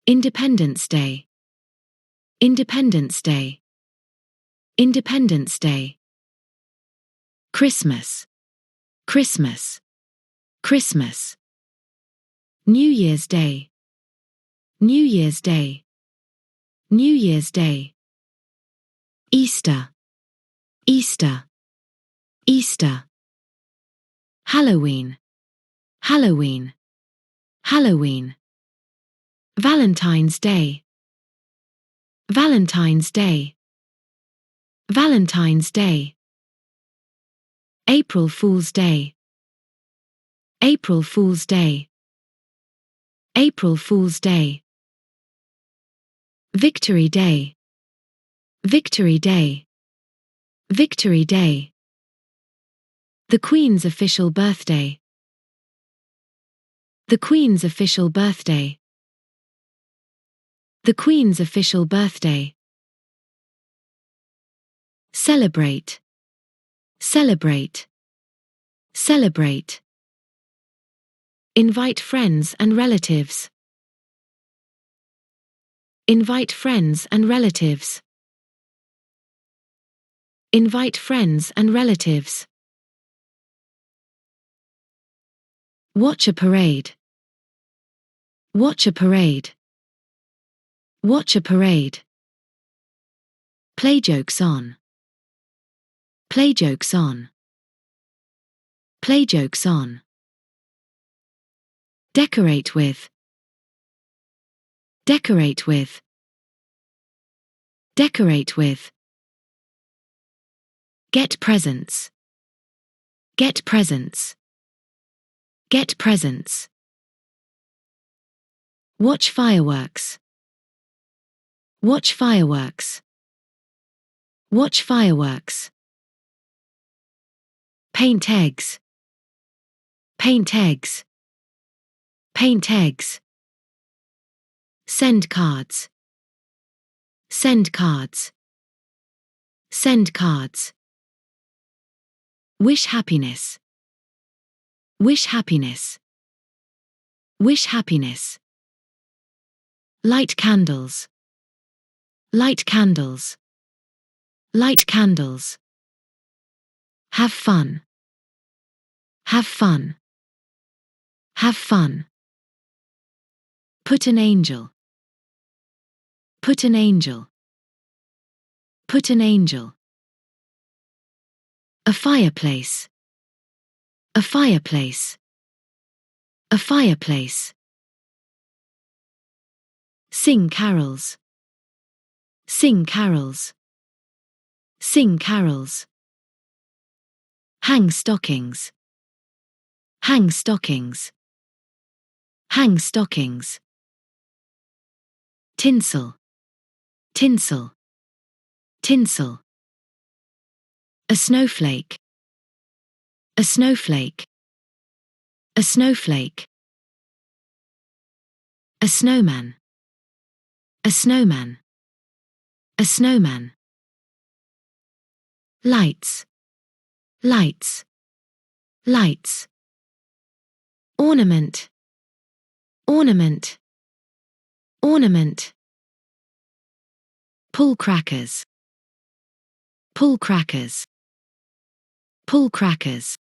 Independence Day. Independence Day. Independence Day. Christmas. Christmas. Christmas. New Year's Day. New Year's Day. New Year's Day. Easter. Easter. Easter. Halloween. Halloween. Halloween. Valentine's Day. Valentine's Day. Valentine's Day. April Fool's Day. April Fool's Day. April Fool's Day. Victory Day. Victory Day. Victory Day. The Queen's official birthday. The Queen's official birthday. The Queen's official birthday. Celebrate. Celebrate. Celebrate. Invite friends and relatives. Invite friends and relatives. Invite friends and relatives. Watch a parade. Watch a parade. Watch a parade. Play jokes on. Play jokes on. Play jokes on. Decorate with. Decorate with. Decorate with. Get presents. Get presents. Get presents. Watch fireworks. Watch fireworks. Watch fireworks. Paint eggs. Paint eggs. Paint eggs. Send cards. Send cards. Send cards. Wish happiness. Wish happiness. Wish happiness. Light candles. Light candles. Light candles. Have fun. Have fun. Have fun. Put an angel. Put an angel. Put an angel. A fireplace. A fireplace. A fireplace. Sing carols. Sing carols. Sing carols. Hang stockings. Hang stockings. Hang stockings. Tinsel. Tinsel. Tinsel. A snowflake. A snowflake. A snowflake. A snowman. A snowman. A snowman. Lights. Lights. Lights. Ornament. Ornament. Ornament. Pull crackers. Pull crackers. Pull crackers.